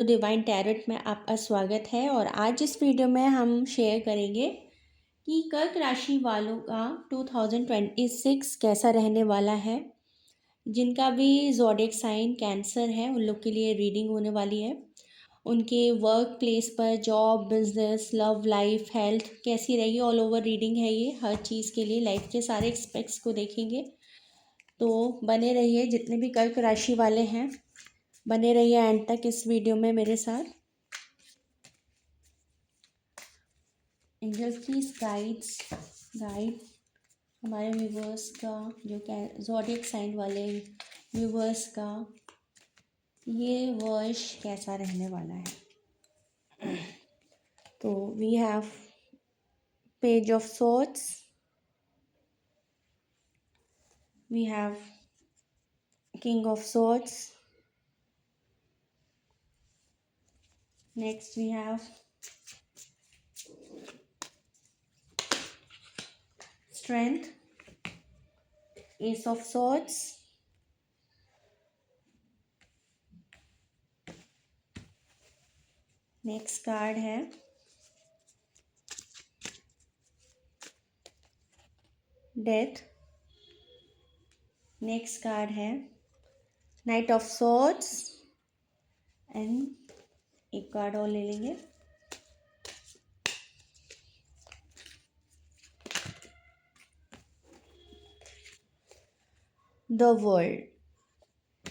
तो divine tarot में आपका स्वागत है। और आज इस वीडियो में हम शेयर करेंगे कि कर्क राशि वालों का 2026 कैसा रहने वाला है। जिनका भी ज़ोडिएक साइन कैंसर है उन लोग के लिए रीडिंग होने वाली है। उनके वर्क प्लेस पर job, business, love life, health कैसी रहेगी, ऑल ओवर रीडिंग है ये। हर चीज़ के लिए लाइफ के सारे एस्पेक्ट्स को देखेंगे। तो बने रहिए, जितने भी कर्क राशि वाले हैं बने रहिए एंड तक इस वीडियो में मेरे साथ। एंजल्स प्लीज गाइड हमारे व्यूवर्स का, जो ज़ोडिएक साइन वाले व्यूवर्स का ये वर्ष कैसा रहने वाला है। तो we have page of swords, we have king of swords, next we have strength, ace of swords, next card है डेथ, नेक्स्ट कार्ड है नाइट ऑफ सोर्ड्स एंड एक कार्ड और ले लेंगे द वर्ल्ड।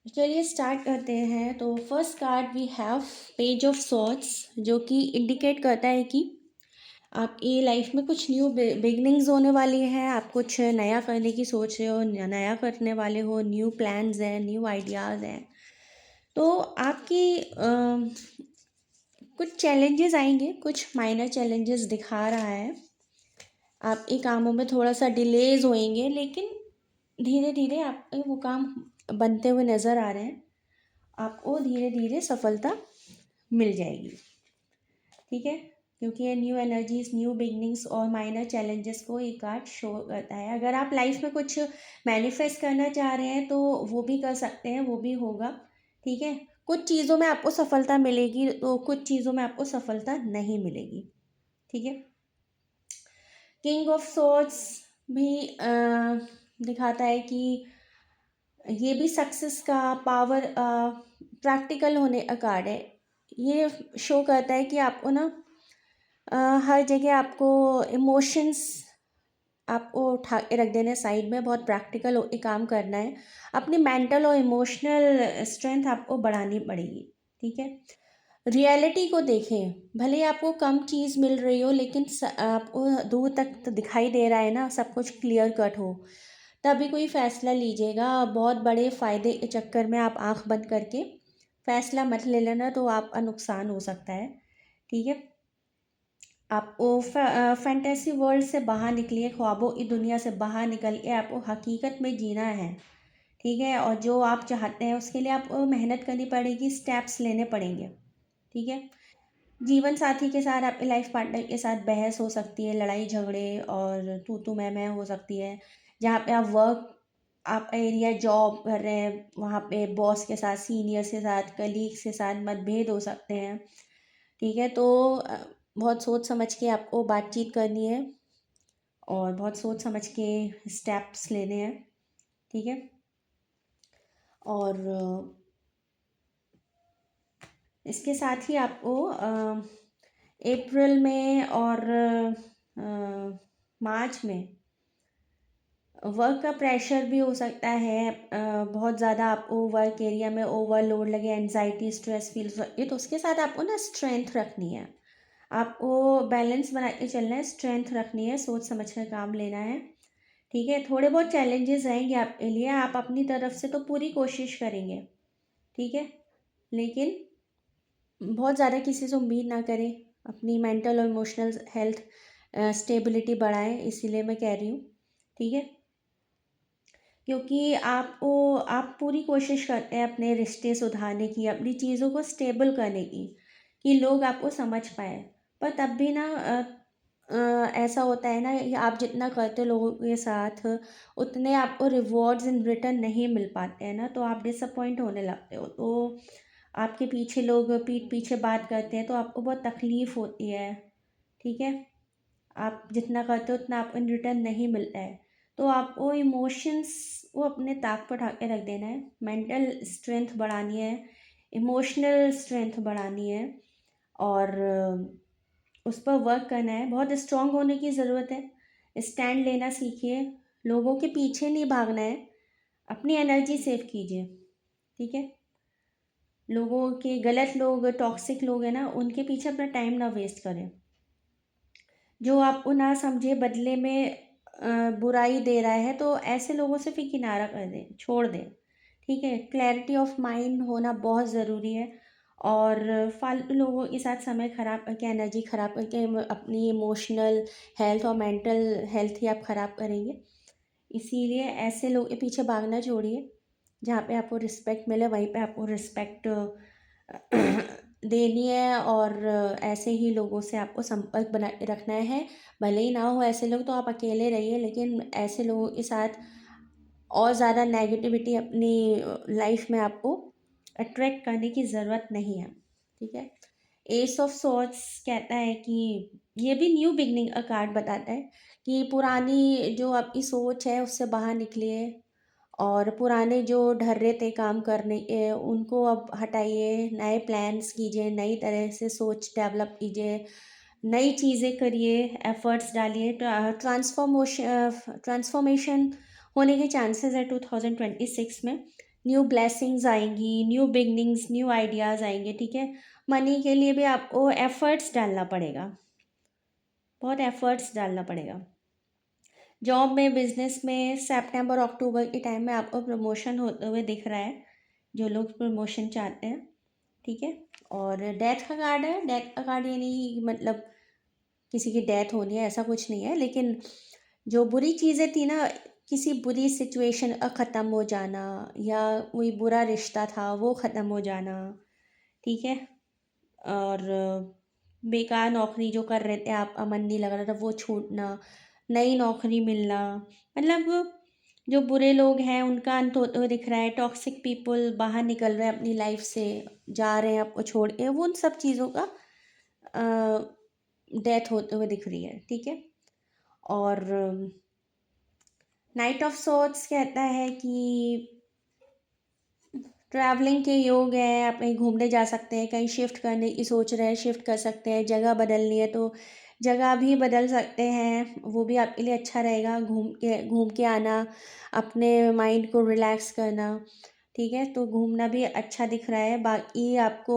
चलिए स्टार्ट करते हैं। तो first card we have page of swords, जो कि इंडिकेट करता है कि आपकी लाइफ में कुछ न्यू बिगनिंग्स होने वाली है। आप कुछ नया करने की सोच रहे हो, नया करने वाले हो, न्यू प्लान्स हैं, न्यू आइडियाज़ हैं। तो आपकी कुछ चैलेंजेस आएंगे, कुछ माइनर चैलेंजेस दिखा रहा है। आपके कामों में थोड़ा सा डिलेज होएंगे, लेकिन धीरे धीरे आपके वो काम बनते हुए नज़र आ रहे हैं। आपको धीरे धीरे सफलता मिल जाएगी, ठीक है। क्योंकि ये न्यू एनर्जीज, न्यू बिगनिंग्स और माइनर चैलेंजेस को एक कार्ड शो करता है। अगर आप लाइफ में कुछ मैनिफेस्ट करना चाह रहे हैं तो वो भी कर सकते हैं, वो भी होगा, ठीक है। कुछ चीज़ों में आपको सफलता मिलेगी तो कुछ चीज़ों में आपको सफलता नहीं मिलेगी, ठीक है। किंग ऑफ सोर्ड्स भी दिखाता है कि ये भी सक्सेस का पावर, प्रैक्टिकल होने का कार्ड है। ये शो करता है कि आपको ना हर जगह आपको इमोशंस आपको उठा के रख देने साइड में, बहुत प्रैक्टिकल होकर काम करना है। अपनी मेंटल और इमोशनल स्ट्रेंथ आपको बढ़ानी पड़ेगी, ठीक है। रियलिटी को देखें, भले ही आपको कम चीज़ मिल रही हो, लेकिन आपको दूर तक तो दिखाई दे रहा है ना, सब कुछ क्लियर कट हो, तभी कोई फ़ैसला लीजिएगा। बहुत बड़े फ़ायदे के चक्कर में आप आंख बंद करके फ़ैसला मत ले लेना, तो आपका नुकसान हो सकता है, ठीक है। आपको फैंटेसी वर्ल्ड से बाहर निकलिए, ख्वाबों की दुनिया से बाहर निकल के आपको हकीकत में जीना है, ठीक है। और जो आप चाहते हैं उसके लिए आपको मेहनत करनी पड़ेगी, स्टेप्स लेने पड़ेंगे, ठीक है। जीवन साथी के साथ, आपके लाइफ पार्टनर के साथ बहस हो सकती है, लड़ाई झगड़े और तू मैं हो सकती है। जहाँ पे आप एरिया जॉब कर रहे हैं, वहाँ पे बॉस के साथ, सीनियर्स के साथ, कलीग्स के साथ मतभेद हो सकते हैं, ठीक है। तो बहुत सोच समझ के आपको बातचीत करनी है और बहुत सोच समझ के स्टेप्स लेने हैं, ठीक है। और इसके साथ ही आपको अप्रैल में और मार्च में वर्क का प्रेशर भी हो सकता है। बहुत ज़्यादा आपको वर्क एरिया में ओवरलोड लगे, एनजाइटी, स्ट्रेस फील हो सकती है। तो उसके साथ आपको ना स्ट्रेंथ रखनी है, आपको बैलेंस बना के चलना है, स्ट्रेंथ रखनी है, सोच समझ कर काम लेना है, ठीक है। थोड़े बहुत चैलेंजेस रहेंगे आपके लिए, आप अपनी तरफ से तो पूरी कोशिश करेंगे, ठीक है। लेकिन बहुत ज़्यादा किसी से उम्मीद ना करें, अपनी मेंटल और इमोशनल हेल्थ स्टेबिलिटी बढ़ाएं, इसीलिए मैं कह रही हूँ, ठीक है। क्योंकि आप पूरी कोशिश करते हैं अपने रिश्ते सुधारने की, अपनी चीज़ों को स्टेबल करने की, कि लोग आपको समझ पाए। पर तब भी ना ऐसा होता है ना, ये आप जितना करते हो लोगों के साथ, उतने आपको रिवॉर्ड्स इन रिटर्न नहीं मिल पाते हैं ना, तो आप डिसअपॉइंट होने लगते हो। तो आपके पीछे लोग पीठ पीछे बात करते हैं तो आपको बहुत तकलीफ़ होती है, ठीक है? आप जितना करते हो उतना आपको इन रिटर्न नहीं मिलता है। तो आपको इमोशंस को अपने ताक पर उठा के रख देना है, मेंटल स्ट्रेंथ बढ़ानी है, इमोशनल स्ट्रेंथ बढ़ानी है और उस पर वर्क करना है। बहुत स्ट्रॉन्ग होने की ज़रूरत है, स्टैंड लेना सीखिए, लोगों के पीछे नहीं भागना है, अपनी एनर्जी सेव कीजिए, ठीक है? लोगों के गलत लोग टॉक्सिक लोग हैं ना, उनके पीछे अपना टाइम ना वेस्ट करें। जो आपको ना समझे बदले में बुराई दे रहा है तो ऐसे लोगों से फिर किनारा कर दें, छोड़ दें, ठीक है? क्लैरिटी ऑफ माइंड होना बहुत ज़रूरी है और फालतू लोगों के साथ समय ख़राब करके, एनर्जी ख़राब करके अपनी इमोशनल हेल्थ और मेंटल हेल्थ ही आप ख़राब करेंगे। इसीलिए ऐसे लोगों के पीछे भागना छोड़िए, जहाँ पे आपको रिस्पेक्ट मिले वहीं पे आपको रिस्पेक्ट देनी है और ऐसे ही लोगों से आपको संपर्क बना के रखना है। भले ही ना हो ऐसे लोग तो आप अकेले रहिए, लेकिन ऐसे लोगों के साथ और ज़्यादा नेगेटिविटी अपनी लाइफ में आपको अट्रैक्ट करने की ज़रूरत नहीं है, ठीक है? एस ऑफ सॉर्ड्स कहता है कि ये भी न्यू बिगनिंग का कार्ड बताता है कि पुरानी जो आपकी सोच है उससे बाहर निकलिए और पुराने जो ढर्रे थे काम करने के उनको अब हटाइए, नए प्लान्स कीजिए, नई तरह से सोच डेवलप कीजिए, नई चीज़ें करिए, एफर्ट्स डालिए। ट्रांसफॉर्मेशन होने के चांसेस है 2026 में। न्यू ब्लेसिंग्स आएंगी, न्यू बिगनिंग्स, न्यू आइडियाज़ आएंगे, ठीक है? मनी के लिए भी आपको एफर्ट्स डालना पड़ेगा, बहुत एफर्ट्स डालना पड़ेगा। जॉब में, बिजनेस में सितंबर अक्टूबर के टाइम में आपको प्रमोशन होते हुए दिख रहा है, जो लोग प्रमोशन चाहते हैं, ठीक है? और डेथ का कार्ड है। डेथ का कार्ड ये नहीं कि मतलब किसी की डेथ होनी है, ऐसा कुछ नहीं है, लेकिन जो बुरी चीज़ें थी ना, किसी बुरी सिचुएशन का ख़त्म हो जाना या कोई बुरा रिश्ता था वो ख़त्म हो जाना, ठीक है? और बेकार नौकरी जो कर रहे थे आपका मन नहीं लग रहा था वो छूटना, नई नौकरी मिलना, मतलब जो बुरे लोग हैं उनका अंत होते हुए दिख रहा है। टॉक्सिक पीपल बाहर निकल रहे हैं अपनी लाइफ से, जा रहे हैं आपको छोड़ के, वो उन सब चीज़ों का डेथ होते हुए दिख रही है, ठीक है? और नाइट ऑफ सॉर्ड्स कहता है कि ट्रैवलिंग के योग हैं, आप कहीं घूमने जा सकते हैं, कहीं शिफ्ट करने की सोच रहे हैं, शिफ्ट कर सकते हैं, जगह बदलनी है तो जगह भी बदल सकते हैं, वो भी आपके लिए अच्छा रहेगा। घूम के आना, अपने माइंड को रिलैक्स करना, ठीक है? तो घूमना भी अच्छा दिख रहा है। बाकी आपको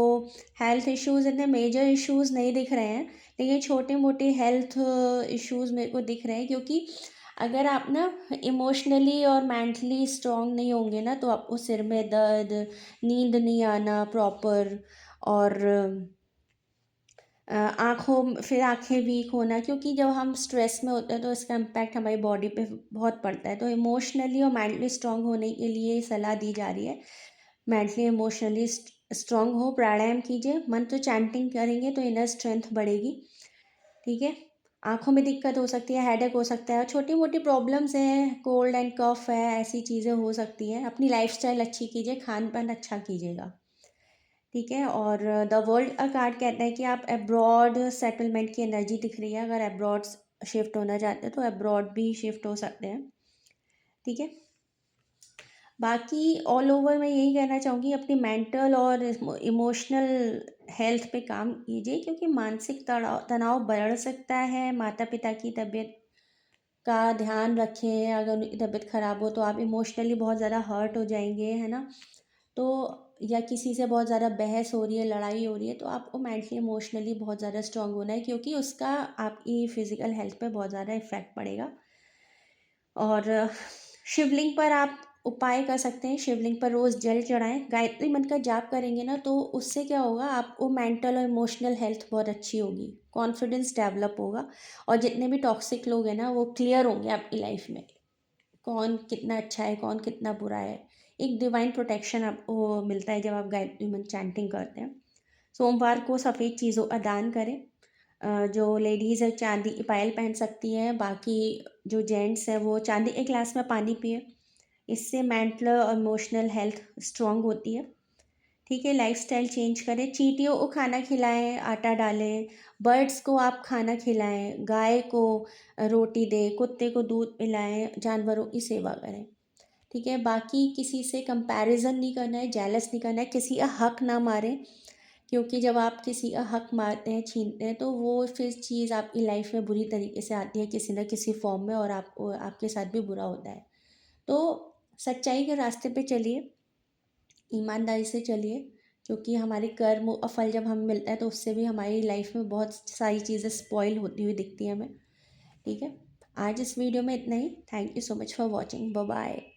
हेल्थ इश्यूज़, इतने मेजर इश्यूज़ नहीं दिख रहे हैं, लेकिन छोटे मोटे हेल्थ इश्यूज़ मेरे को दिख रहे हैं, क्योंकि अगर आप ना इमोशनली और मेंटली स्ट्रांग नहीं होंगे ना तो आपको सिर में दर्द, नींद नहीं आना प्रॉपर और फिर आंखें वीक होना, क्योंकि जब हम स्ट्रेस में होते हैं तो इसका इम्पैक्ट हमारी बॉडी पे बहुत पड़ता है। तो इमोशनली और मेंटली स्ट्रांग होने के लिए सलाह दी जा रही है। मेंटली इमोशनली स्ट्रांग हो, प्राणायाम कीजिए, मंत्र चैंटिंग करेंगे तो इनर स्ट्रेंथ बढ़ेगी, ठीक है? आँखों में दिक्कत हो सकती है, हेडेक हो सकता है, छोटी-मोटी प्रॉब्लम्स हैं, कोल्ड एंड कफ है, ऐसी चीज़ें हो सकती हैं। अपनी लाइफ़स्टाइल अच्छी कीजिए, खान-पान अच्छा कीजिएगा, ठीक है? और द वर्ल्ड का कार्ड कहता है कि आप अब्रॉड सेटलमेंट की एनर्जी दिख रही है। अगर अब्रॉड शिफ्ट होना चाहते हैं तो अब्रॉड भी शिफ्ट हो सकते हैं, ठीक है? बाकी ऑल ओवर मैं यही कहना चाहूँगी, अपनी मेंटल और इमोशनल हेल्थ पे काम कीजिए, क्योंकि मानसिक तनाव तनाव बढ़ सकता है। माता पिता की तबीयत का ध्यान रखें, अगर उनकी तबीयत ख़राब हो तो आप इमोशनली बहुत ज़्यादा हर्ट हो जाएंगे, है ना? तो या किसी से बहुत ज़्यादा बहस हो रही है, लड़ाई हो रही है, तो आपको मेंटली इमोशनली बहुत ज़्यादा स्ट्रांग होना है, क्योंकि उसका आपकी फ़िज़िकल हेल्थ पे बहुत ज़्यादा इफ़ेक्ट पड़ेगा। और शिवलिंग पर आप उपाय कर सकते हैं, शिवलिंग पर रोज़ जल चढ़ाएं, गायत्री मंत्र का जाप करेंगे ना तो उससे क्या होगा, आपको मेंटल और इमोशनल हेल्थ बहुत अच्छी होगी, कॉन्फिडेंस डेवलप होगा और जितने भी टॉक्सिक लोग हैं ना वो क्लियर होंगे आपकी लाइफ में, कौन कितना अच्छा है, कौन कितना बुरा है। एक डिवाइन प्रोटेक्शन आपको मिलता है जब आप गायत्री मंत्र चैंटिंग करते हैं। सोमवार को सफ़ेद चीज़ों का दान करें। जो लेडीज़ है चांदी की पायल पहन सकती हैं, बाकी जो जेंट्स हैं वो चांदी के ग्लास में पानी पिए, इससे मेंटल और इमोशनल हेल्थ स्ट्रांग होती है, ठीक है, लाइफस्टाइल चेंज करें, चींटियों को खाना खिलाएं, आटा डालें, बर्ड्स को आप खाना खिलाएं, गाय को रोटी दें, कुत्ते को दूध पिलाएं, जानवरों की सेवा करें। ठीक है, बाकी किसी से कंपैरिजन नहीं करना है, जेलस नहीं करना है, किसी का हक ना मारें, क्योंकि जब आप किसी का हक मारते हैं, छीनते हैं, तो वो फिर चीज़ आपकी लाइफ में बुरी तरीके से आती है किसी न किसी फॉर्म में, और आपको आपके साथ भी बुरा होता है। तो सच्चाई के रास्ते पे चलिए, ईमानदारी से चलिए, क्योंकि हमारे कर्म और फल जब हमें मिलता है तो उससे भी हमारी लाइफ में बहुत सारी चीज़ें स्पॉइल होती हुई दिखती हैं हमें। ठीक है, आज इस वीडियो में इतना ही। Thank you so much for watching. Bye bye.